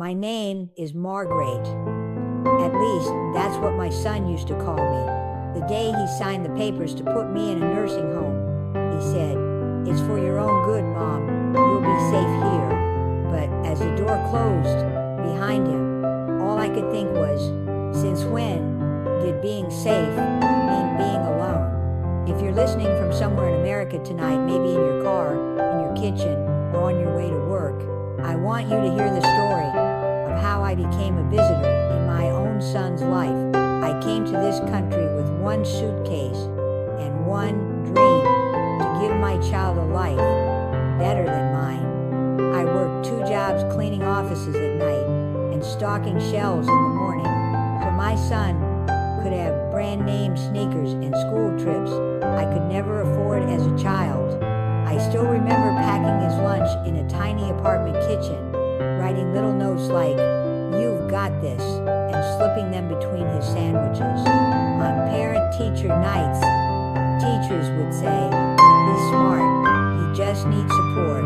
My name is Margaret. At least, that's what my son used to call me. The day he signed the papers to put me in a nursing home, he said, "It's for your own good, Mom. You'll be safe here." But as the door closed behind him, all I could think was, since when did being safe mean being alone? If you're listening from somewhere in America tonight, maybe in your car, in your kitchen, or on your way to work, I want you to hear the story of how I became a visitor in my own son's life. I came to this country with one suitcase and one dream: to give my child a life better than mine. I worked 2 jobs cleaning offices at night and stocking shelves in the morning, so my son could have brand name sneakers and school trips I could never afford as a child. I still remember packing his lunch in a tiny apartment kitchen, writing little notes like, "You've got this," and slipping them between his sandwiches. On parent-teacher nights, teachers would say, "He's smart, he just needs support."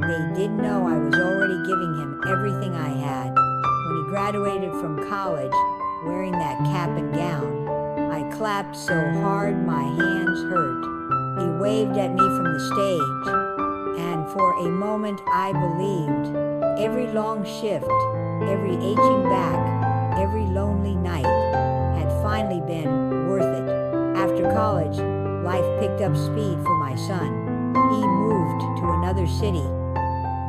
They didn't know I was already giving him everything I had. When he graduated from college, wearing that cap and gown, I clapped so hard my hands hurt. He waved at me from the stage, and for a moment I believed every long shift, every aching back, every lonely night had finally been worth it. After college, life picked up speed for my son. He moved to another city,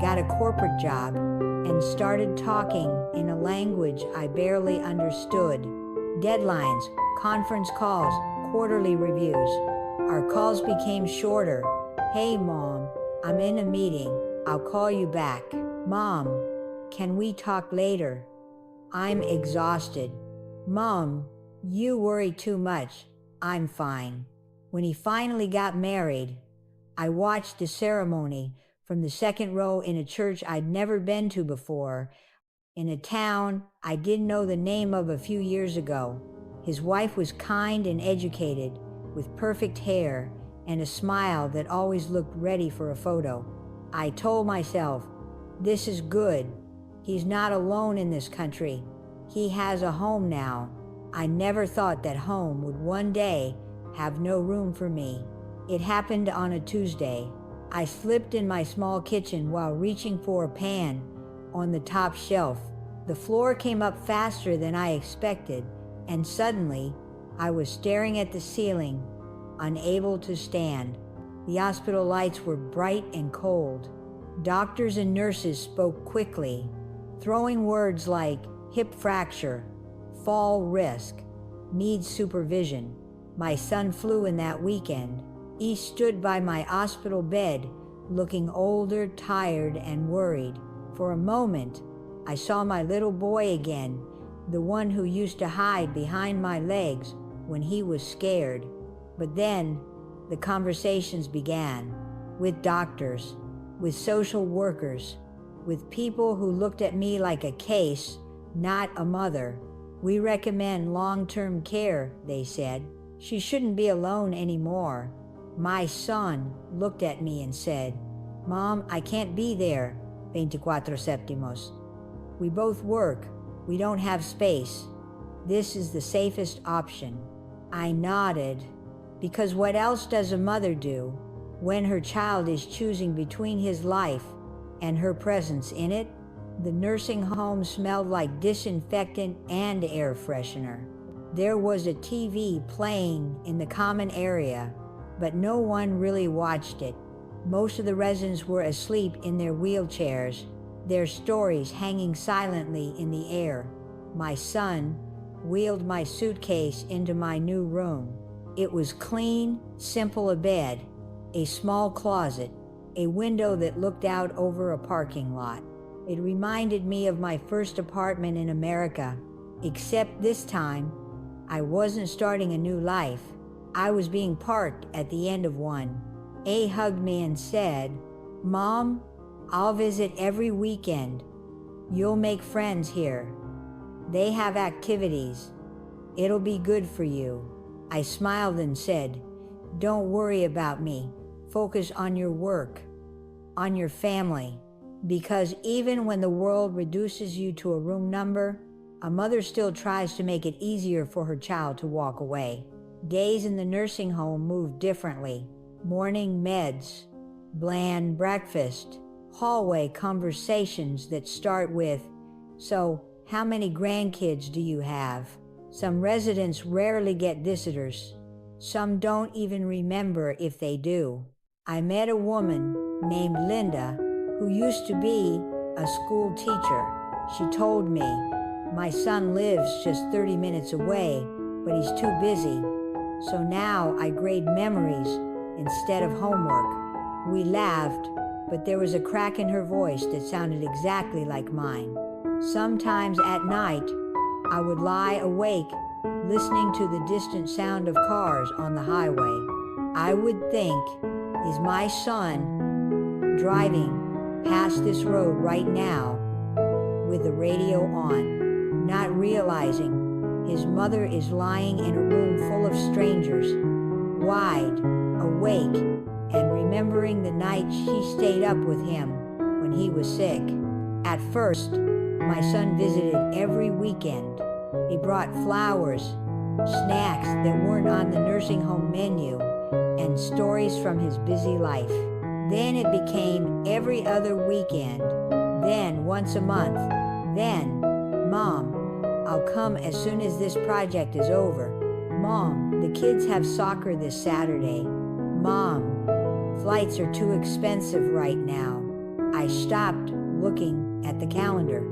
got a corporate job, and started talking in a language I barely understood. Deadlines, conference calls, quarterly reviews. Our calls became shorter. "Hey, Mom, I'm in a meeting. I'll call you back." "Mom, can we talk later? I'm exhausted." "Mom, you worry too much. I'm fine." When he finally got married, I watched the ceremony from the second row in a church I'd never been to before, in a town I didn't know the name of a few years ago. His wife was kind and educated, with perfect hair and a smile that always looked ready for a photo. I told myself, this is good. He's not alone in this country. He has a home now. I never thought that home would one day have no room for me. It happened on a Tuesday. I slipped in my small kitchen while reaching for a pan on the top shelf. The floor came up faster than I expected, and suddenly I was staring at the ceiling, unable to stand. The hospital lights were bright and cold. Doctors and nurses spoke quickly, throwing words like hip fracture, fall risk, needs supervision. My son flew in that weekend. He stood by my hospital bed, looking older, tired, and worried. For a moment, I saw my little boy again, the one who used to hide behind my legs when he was scared. But then, the conversations began, with doctors, with social workers, with people who looked at me like a case, not a mother. "We recommend long-term care," they said. "She shouldn't be alone anymore." My son looked at me and said, "Mom, I can't be there 24 septimos. We both work. We don't have space. This is the safest option." I nodded, because what else does a mother do when her child is choosing between his life and her presence in it? The nursing home smelled like disinfectant and air freshener. There was a TV playing in the common area, but no one really watched it. Most of the residents were asleep in their wheelchairs, their stories hanging silently in the air. My son wheeled my suitcase into my new room. It was clean, simple: a bed, a small closet, a window that looked out over a parking lot. It reminded me of my first apartment in America, except this time, I wasn't starting a new life. I was being parked at the end of one. A hugged me and said, "Mom, I'll visit every weekend. You'll make friends here. They have activities. It'll be good for you." I smiled and said, "Don't worry about me. Focus on your work, on your family." Because even when the world reduces you to a room number, a mother still tries to make it easier for her child to walk away. Days in the nursing home moved differently. Morning meds, bland breakfast, hallway conversations that start with, "So, how many grandkids do you have?" Some residents rarely get visitors. Some don't even remember if they do. I met a woman named Linda who used to be a school teacher. She told me, "My son lives just 30 minutes away, but he's too busy. So now I grade memories instead of homework." We laughed, but there was a crack in her voice that sounded exactly like mine. Sometimes at night, I would lie awake, listening to the distant sound of cars on the highway. I would think, is my son driving past this road right now with the radio on, not realizing his mother is lying in a room full of strangers, wide awake, and remembering the night she stayed up with him when he was sick. At first, my son visited every weekend. He brought flowers, snacks that weren't on the nursing home menu, and stories from his busy life. Then it became every other weekend, then once a month, then, "Mom, I'll come as soon as this project is over. Mom, the kids have soccer this Saturday. Mom, flights are too expensive right now." I stopped looking at the calendar.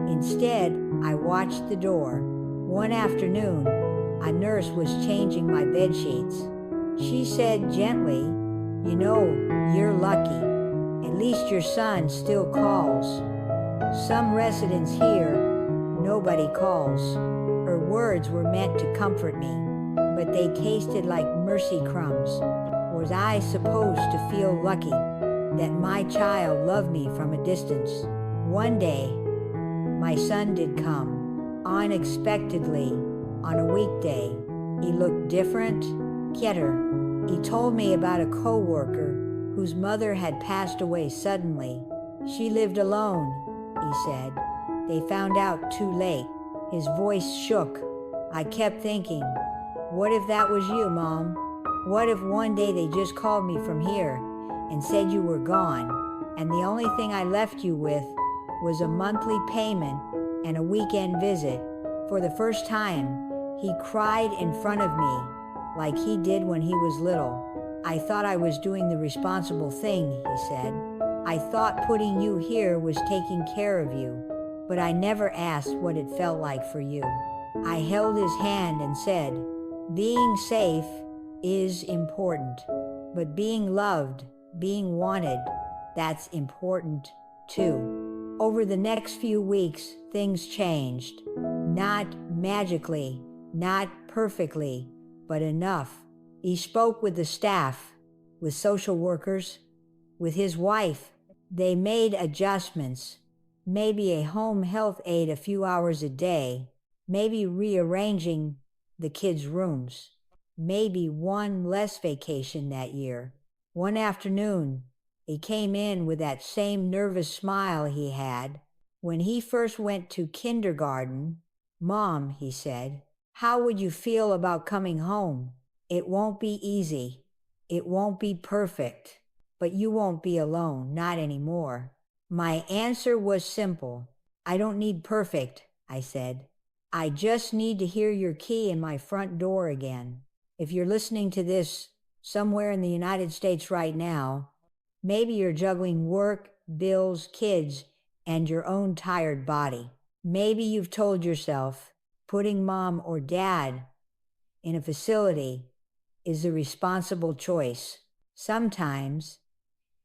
Instead, I watched the door. One afternoon, a nurse was changing my bed sheets. She said gently, "You know, you're lucky. At least your son still calls. Some residents here, nobody calls." Her words were meant to comfort me, but they tasted like mercy crumbs. Was I supposed to feel lucky that my child loved me from a distance? One day, my son did come, unexpectedly, on a weekday. He looked different, quieter. He told me about a coworker whose mother had passed away suddenly. She lived alone, he said. They found out too late. His voice shook. I kept thinking, what if that was you, Mom? What if one day they just called me from here and said you were gone, and the only thing I left you with was a monthly payment and a weekend visit? For the first time, he cried in front of me like he did when he was little. I thought I was doing the responsible thing, he said. I thought putting you here was taking care of you, but I never asked what it felt like for you. I held his hand and said, being safe is important, but being loved, being wanted, that's important too. Over the next few weeks, things changed. Not magically, not perfectly, but enough. He spoke with the staff, with social workers, with his wife. They made adjustments, maybe a home health aide a few hours a day, maybe rearranging the kids' rooms, maybe one less vacation that year. One afternoon, he came in with that same nervous smile he had when he first went to kindergarten. Mom, he said, how would you feel about coming home? It won't be easy. It won't be perfect, but you won't be alone, not anymore. My answer was simple. I don't need perfect, I said. I just need to hear your key in my front door again. If you're listening to this somewhere in the United States right now, maybe you're juggling work, bills, kids, and your own tired body. Maybe you've told yourself putting mom or dad in a facility is the responsible choice. Sometimes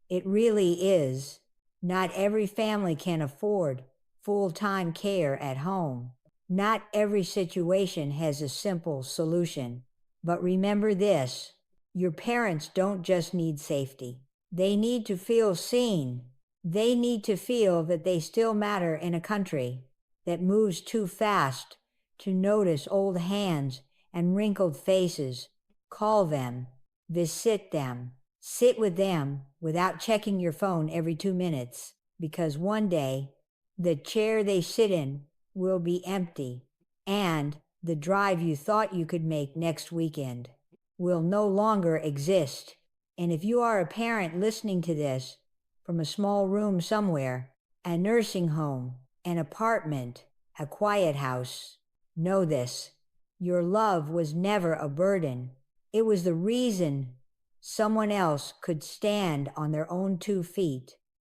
it really is. Not every family can afford full-time care at home. Not every situation has a simple solution. But remember this, your parents don't just need safety. They need to feel seen. They need to feel that they still matter in a country that moves too fast to notice old hands and wrinkled faces. Call them, visit them, sit with them without checking your phone every 2 minutes. because one day the chair they sit in will be empty, and the drive you thought you could make next weekend will no longer exist. And if you are a parent listening to this from a small room somewhere, a nursing home, an apartment, a quiet house, know this: your love was never a burden. It was the reason someone else could stand on their own 2 feet.